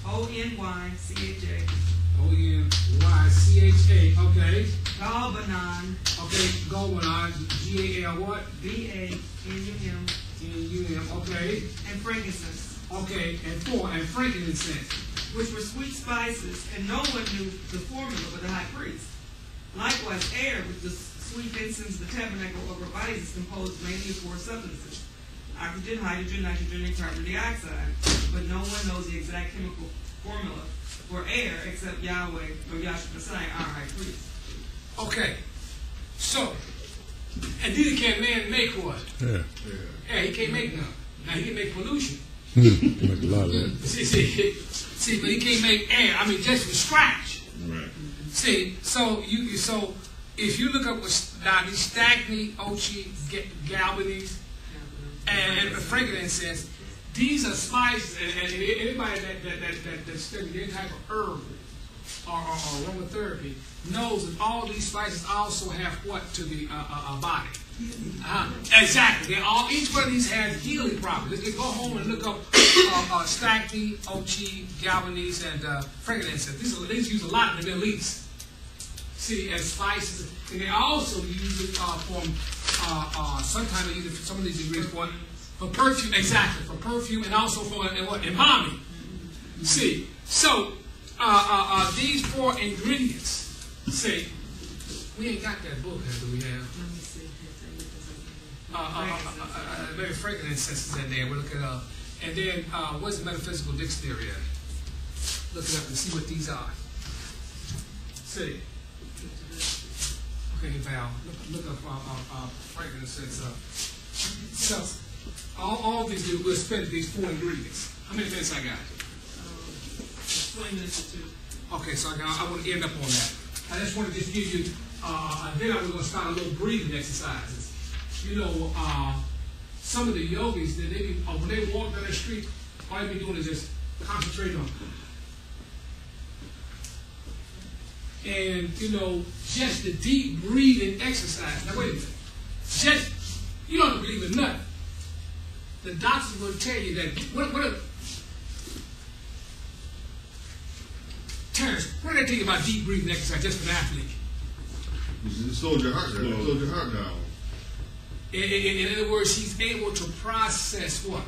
O-N-Y-C-H-A. O-N-Y-C-H-A. Okay. Galbanon. Okay. Galbanon. G-A-L what? B-A-N-U-M. N-U-M. Okay. And frankincense. Okay. And frankincense. Which were sweet spices, and no one knew the formula but the high priest. Likewise, air, with the sweet incense, the tabernacle of our bodies, is composed mainly of four substances: oxygen, hydrogen, nitrogen, and carbon dioxide. But no one knows the exact chemical formula for air except Yahweh or Yahshua Messiah, our high priest. Okay. So, and neither can man make what? Yeah. Yeah, he can't make none. Now, he can make pollution. Make a lot of that. See, but he can't make air. I mean, just from scratch. Right. See, so if you look up what now these stagny, ochi, galbanese, and frankincense, these are spices, and anybody that studies any type of herb or aromatherapy knows that all these spices also have what to the body. Exactly. Each one of these has healing properties. They go home and look up stagny, ochi, galbanese, and frankincense. These used a lot in the Middle East. See, as spices, and they also use it sometimes they use it for some of these ingredients for perfume. Exactly, for perfume, and also for embalming. See, so these four ingredients. See, we ain't got that book here, do we have? Very frankincense is in there. We'll look it up. And then, what's the metaphysical dictionary at? Look it up and see what these are. See. Okay, Val, look up frankincense. So, all these, we'll spend these four ingredients. How many minutes I got? 20 minutes or two. Okay, so I want to end up on that. I just want to just give you, and then we're going to start a little breathing exercises. You know, some of the yogis, when they walk down the street, all they be doing is just concentrating on. And, you know, just the deep breathing exercise. Now, wait a minute. You don't believe in nothing. The doctors will tell you that, Terrence, what do they tell you about deep breathing exercise just for an athlete? It slows your heart down. It slows your heart down. In other words, he's able to process what?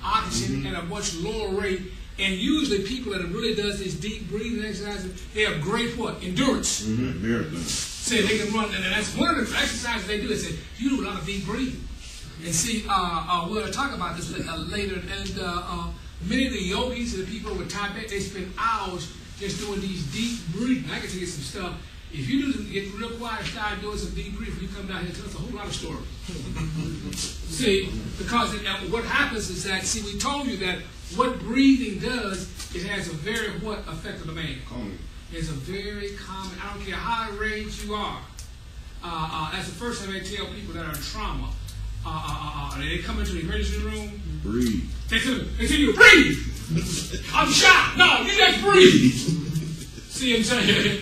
Oxygen at a much lower rate. And usually people that really does this deep breathing exercises, they have great what? Endurance. Say they can run, and that's one of the exercises they do. They say, you do a lot of deep breathing. And see, we'll talk about this later. And many of the yogis and the people with Tibet, they spend hours just doing these deep breathing. I can tell you some stuff. If you get real quiet, start doing some deep breathing, you come down here and tell us a whole lot of stories. See, because what happens is that, see, we told you that what breathing does, it has a very what effect on the man? Calming. It's a very calming. I don't care how enraged you are. That's the first thing I tell people that are in trauma. They come into the emergency room. Breathe. They tell you, breathe. I'm shot. No, you just breathe. See what I'm saying?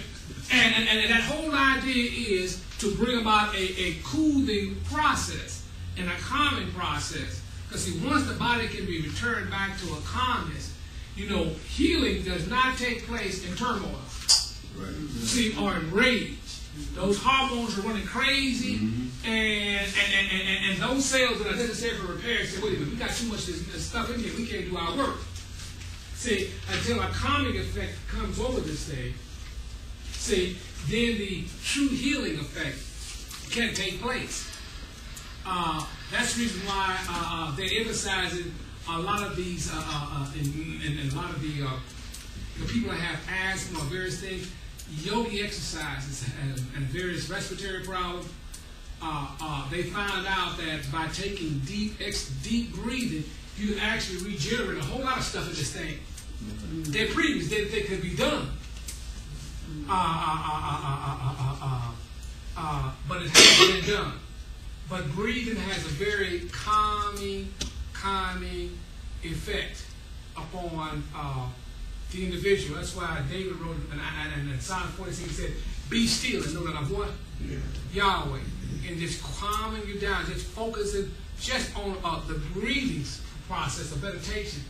And that whole idea is to bring about a cooling process and a calming process. Because see, once the body can be returned back to a calmness, you know, healing does not take place in turmoil. Right. See, or in rage. Those hormones are running crazy, and those cells that are necessary for repair say, wait a minute, we got too much of this stuff in here, we can't do our work. See, until a calming effect comes over this thing, see, then the true healing effect can take place. That's the reason why they're emphasizing a lot of these, and a lot of the people that have asthma or various things, yogi exercises and various respiratory problems. They found out that by taking deep breathing, you actually regenerate a whole lot of stuff in this thing. They're previous, they could be done. But it hasn't been done. But breathing has a very calming effect upon the individual. That's why David wrote, and in Psalm 46 he said, be still and know that I'm what? Yeah. Yahweh. And just calming you down, just focusing just on the breathing process of meditation.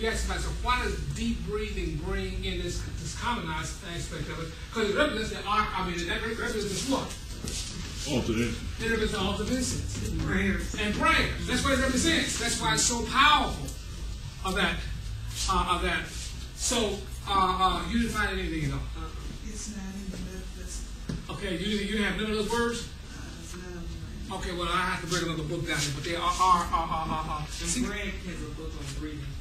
you ask about, so why does deep breathing bring in this common aspect of it? Because it represents the ark. I mean, that represents what? Altar incense. It represents the altar of incense. Prayers. And prayers. That's what it represents. That's why it's so powerful of that. So, you didn't find anything at all? It's not in the Memphis. Okay, you didn't have none of those words? No. Okay, well, I have to bring another book down here, but they are. And Greg has a book on breathing.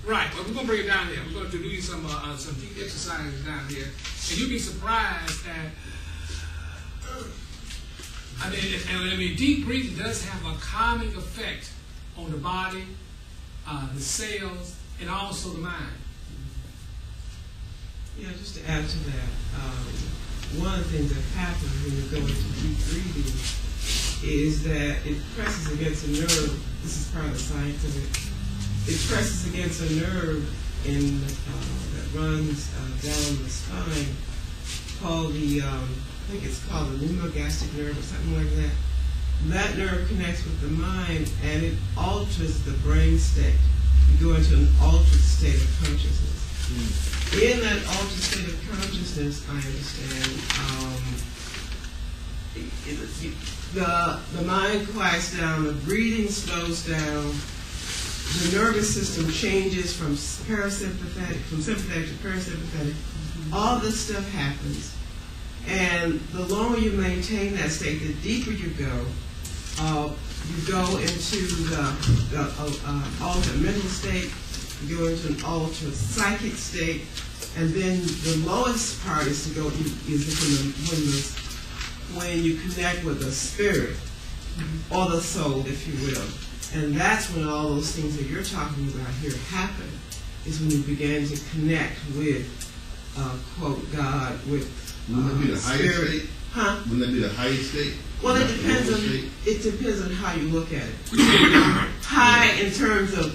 Right, well, we're going to bring it down here. We're going to do some deep exercises down here. And you'll be surprised at, I mean, deep breathing does have a calming effect on the body, the cells, and also the mind. Yeah, just to add to that, one of the things that happens when you go into deep breathing is that it presses against a nerve. This is part of the science of it. It presses against a nerve that runs down the spine called the, I think it's called the pneumogastric nerve or something like that. That nerve connects with the mind and it alters the brain state. You go into an altered state of consciousness. In that altered state of consciousness, I understand, the mind quiets down, the breathing slows down, the nervous system changes from sympathetic to parasympathetic. All this stuff happens. And the longer you maintain that state, the deeper you go into the altered mental state, you go into an altered psychic state, and then the lowest part is to go when you connect with the spirit or the soul, if you will. And that's when all those things that you're talking about here happen, is when you begin to connect with, quote, God, with Wouldn't that be the highest spirit. state? Huh? Wouldn't that be the highest state? Well, Not it the depends lowest on state? how you look at it. High in terms of,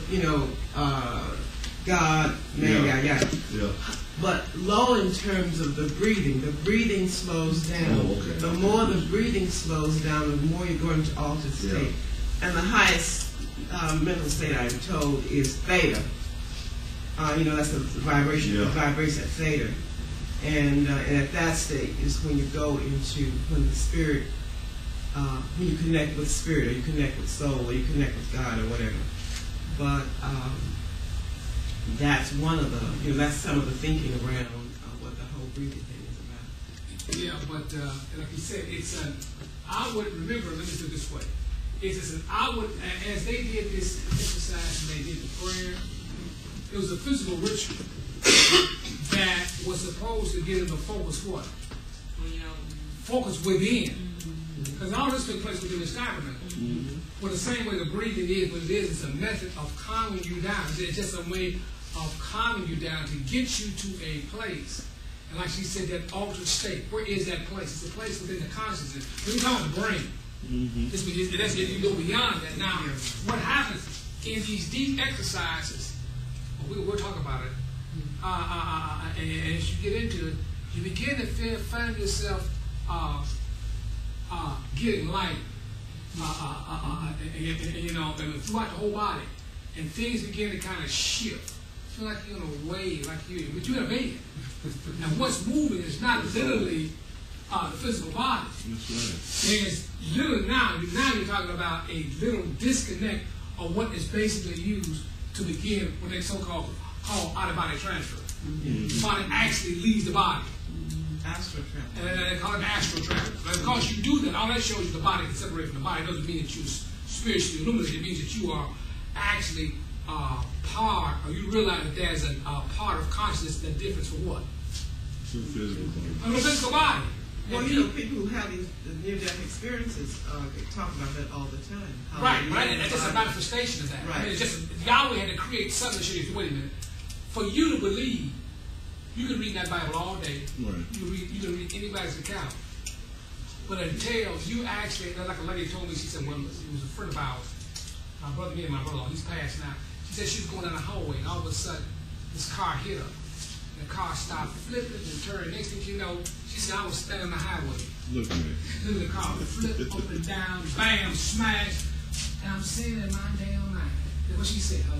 God, man, Yeah. Yeah. but low in terms of the breathing. The breathing slows down. Oh, okay. The more the breathing slows down, the more you go into altered state. Yeah. And the highest mental state, I'm told, is theta. That's the vibration. Yeah. It vibrates at theta. And at that state is when you go into, when the spirit, when you connect with spirit, or you connect with soul, or you connect with God, or whatever. But that's one of the, that's some of the thinking around what the whole breathing thing is about. Yeah, but like you said, it's an outward, remember, let me say it this way. It's an outward, as they did this exercise and they did the prayer, it was a physical ritual that was supposed to get them to focus what? Focus within. Because all this took place within the tabernacle. Well, the same way the breathing is, what it is, it's a method of calming you down. It's just a way of calming you down to get you to a place. And like she said, that altered state. Where is that place? It's a place within the consciousness. When you talk about the brain, you go beyond that. Now, what happens in these deep exercises, we'll talk about it, and as you get into it, you begin to find yourself getting light, and throughout the whole body, and things begin to kind of shift. Feel like you're in a wave, but you're in a bed. And what's moving is not literally the physical body. That's right. There's literally now you're talking about a little disconnect of what is basically used to begin what they so-called out-of-body transfer. The body actually leaves the body. Astral travel. And they call it astral travel. But because you do that, all that shows you the body can separate from the body. It doesn't mean that you're spiritually illuminated. It means that you are actually part, or you realize that there's a part of consciousness that differs from what? It's a physical body. From the physical body. Well, people who have these near-death experiences they talk about that all the time. Right. And that's just a manifestation of that. Right. I mean, it's just Yahweh had to create something to show you. Wait a minute. For you to believe, you can read that Bible all day. Right. You can read anybody's account. But until you actually, like a lady told me, she said, well, it was a friend of ours, me and my brother, he's passed now. She said she was going down the hallway, and all of a sudden, this car hit her. The car stopped flipping and turning. Next thing you know, she said, I was standing on the highway. Look at me. Look at the car, flip up and down, bam, smash. And I'm sitting in my damn mind. That's what she said.